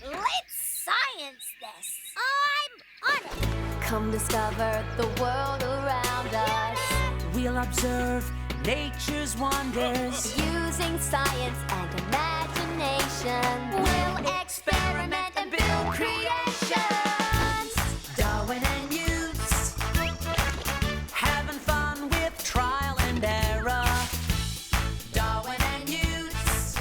Let's science this. I'm on it. Come discover the world around us. We'll observe nature's wonders. Using science and imagination, we'll experiment and build creations. Darwin and Newts, having fun with trial and error. Darwin and Newts,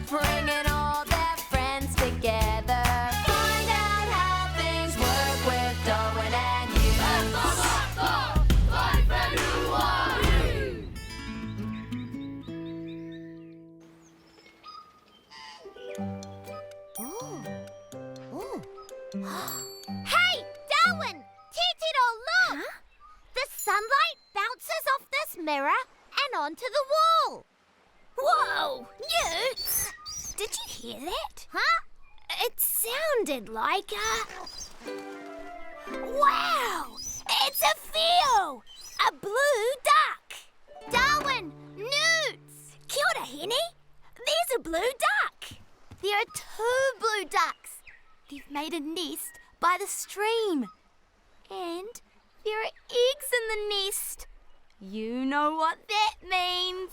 Bringing all their friends together. Find out how things work with Darwin and Newts. Hey, Darwin! Titiro, look! The sunlight bounces off this mirror and onto the wall. Whoa! Newts! Did you hear that? Huh? It sounded like a... Wow! It's a Theo! A blue duck! Darwin! Newts! Kia ora, Henny! There's a blue duck! There are two blue ducks. They've made a nest by the stream. And there are eggs in the nest. You know what that means.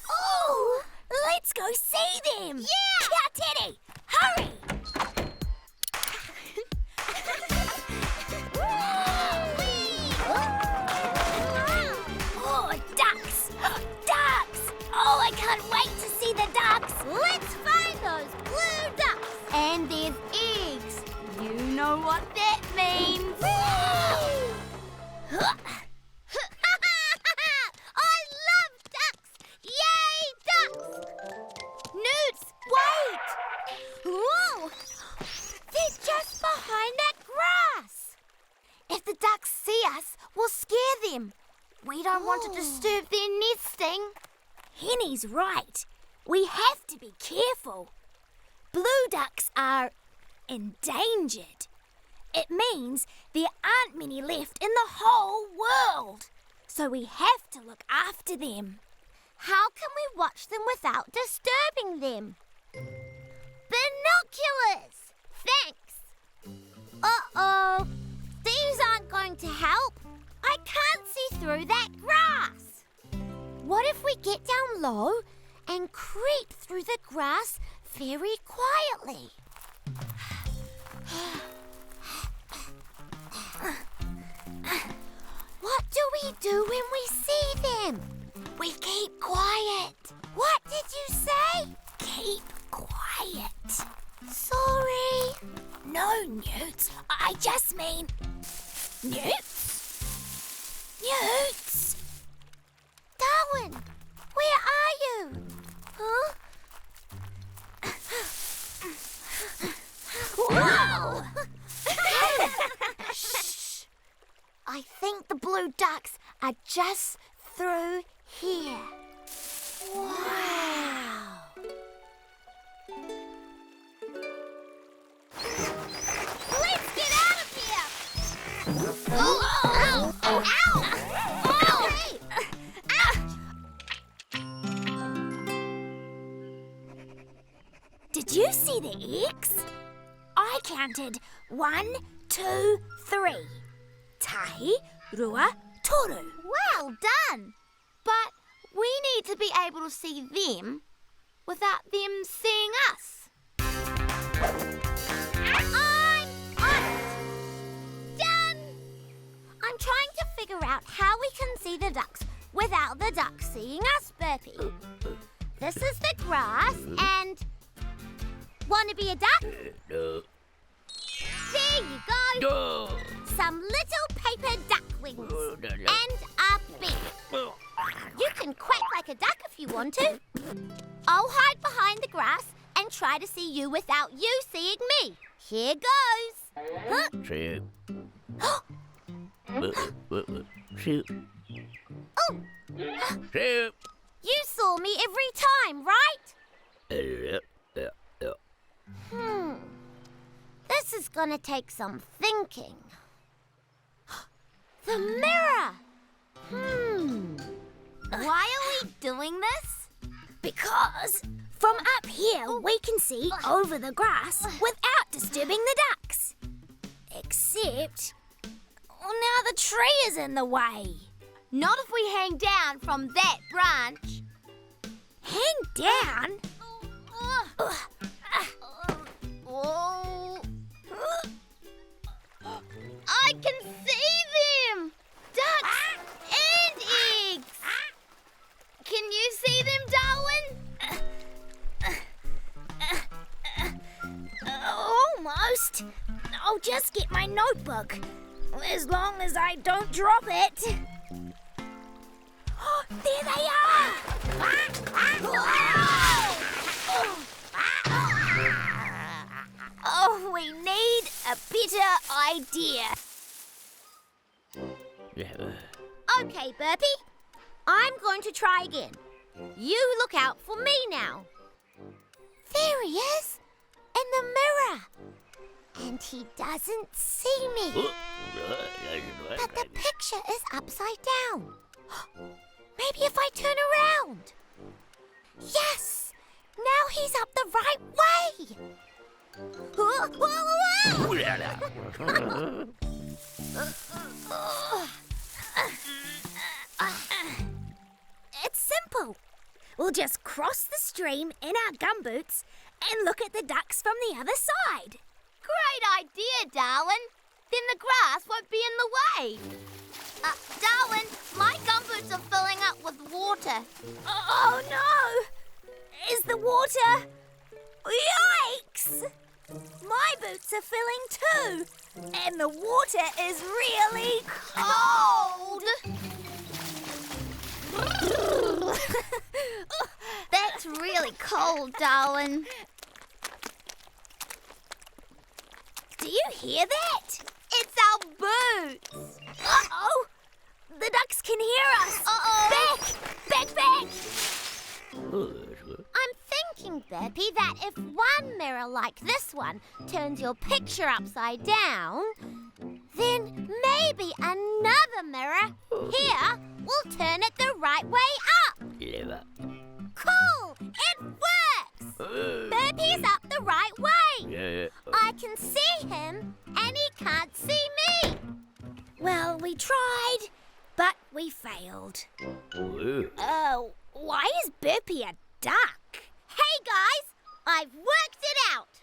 Oh, let's go see them. Yeah! Kia Teddy, hurry! Oh, ducks! Ducks! Oh, I can't wait to see the ducks. Let's find those blue ducks. And there's eggs. You know what that means. I love ducks! Yay, ducks! Newts, wait! Whoa! They're just behind that grass. If the ducks see us, we'll scare them. We don't want to disturb their nesting. Henny's right. We have to be careful. Blue ducks are endangered. It means there aren't many left in the whole world. So we have to look after them. How can we watch them without disturbing them? Binoculars! Thanks. Uh-oh. These aren't going to help. I can't see through that grass. What if we get down low and creep through the grass very quietly? What do we do when we see them? We keep quiet. What did you say? Keep quiet. Sorry. No, Newts. I just mean... Newts? Newts? Darwin, where are you? Huh? Whoa! Shh! I think the blue ducks are just through here. Wow! Let's get out of here! Oh! Ow! Oh, ow! Oh! Hey! Did you see the eggs? I counted 1, 2, 3. Tahi, rua, toru. Well done. But we need to be able to see them without them seeing us. I'm on it. Done. I'm trying to figure out how we can see the ducks without the ducks seeing us, Burpee. This is the grass and... Want to be a duck? No. There you go. Some little paper duck wings. And a beak. You can quack like a duck if you want to. I'll hide behind the grass and try to see you without you seeing me. Here goes. Huh? Shoot. Shoot. Oh, Shoot. you saw me every time, right? This is gonna take some thinking. The mirror! Why are we doing this? Because from up here we can see over the grass without disturbing the ducks. Except, now the tree is in the way. Not if we hang down from that branch. Hang down? I can see them! Ducks and eggs! Can you see them, Darwin? Almost. I'll just get my notebook. As long as I don't drop it. Oh, there they are! Oh, we need a better idea. Okay, Burpee. I'm going to try again. You look out for me now. There he is, in the mirror. And he doesn't see me. But the picture is upside down. Maybe if I turn around. Yes! Now he's up the right way. Whoa, whoa, whoa! It's simple. We'll just cross the stream in our gumboots and look at the ducks from the other side. Great idea, Darwin. Then the grass won't be in the way. Darwin, my gumboots are filling up with water. Oh, no! Is the water... Yikes! My boots are filling too. And the water is really cold. That's really cold, Darwin. Do you hear that? It's our boots. Uh-oh! The ducks can hear us. Uh-oh! Back! I'm thinking, Burpee, that if one mirror like this one turns your picture upside down, then maybe another mirror here will turn it the right way up. Cool! It works! Burpee's up the right way. I can see him and he can't see me. Well, we tried, but we failed. Why is Burpee a duck? Hey guys, I've worked it out.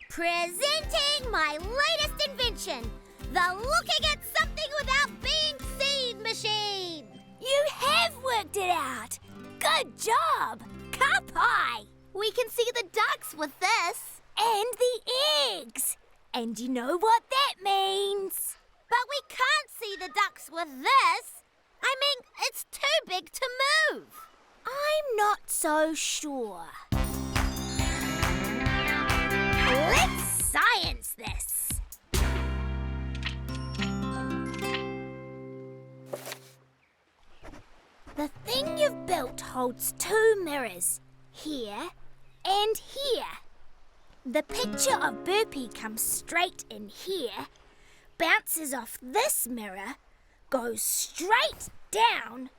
Presenting my latest invention, the looking at something without being seen machine. You have worked it out. Good job. Cup high. We can see the ducks with this. And the eggs. And you know what that means. But we can't see the ducks with this. I mean, it's too big to move. I'm not so sure. Let's science this. The thing you've built holds two mirrors, here and here. The picture of Burpee comes straight in here, bounces off this mirror, goes straight down,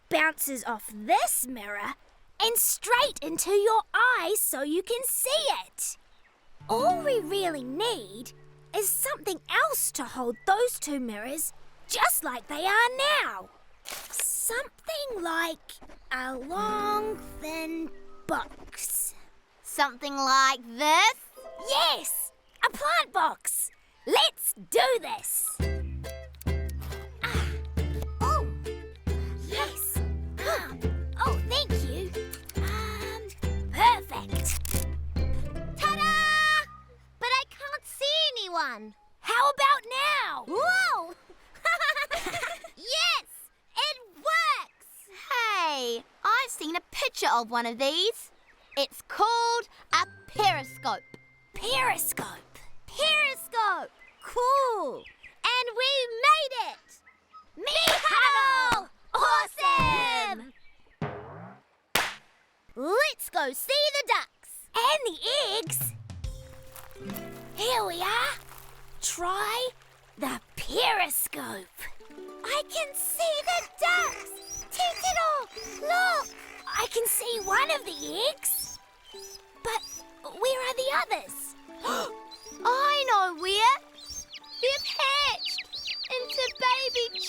bounces off this mirror, and straight into your eyes so you can see it. All we really need is something else to hold those two mirrors just like they are now. Something like a long, thin box. Something like this? Yes, a plant box. Let's do this. Oh, yes. Oh, thank you. Perfect. Ta-da! But I can't see anyone. How about now? Whoa! Yes, it works. Hey, I've seen a picture of one of these. It's called a periscope. Periscope? Periscope. Cool. And we made it. Meow! Awesome! Let's go see the ducks. And the eggs. Here we are. Try the periscope. I can see the ducks. Titidor, look. I can see one of the eggs. But where are the others?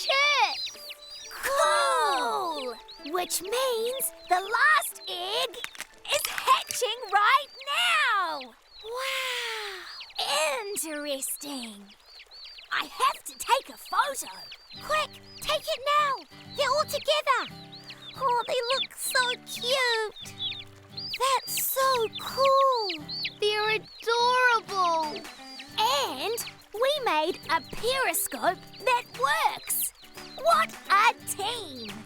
chick! Cool! Which means the last egg is hatching right now! Wow! Interesting. I have to take a photo. Quick, take it now. They're all together. Oh, they look so cute. That's so cool. They're adorable. And we made a periscope that works. What a team!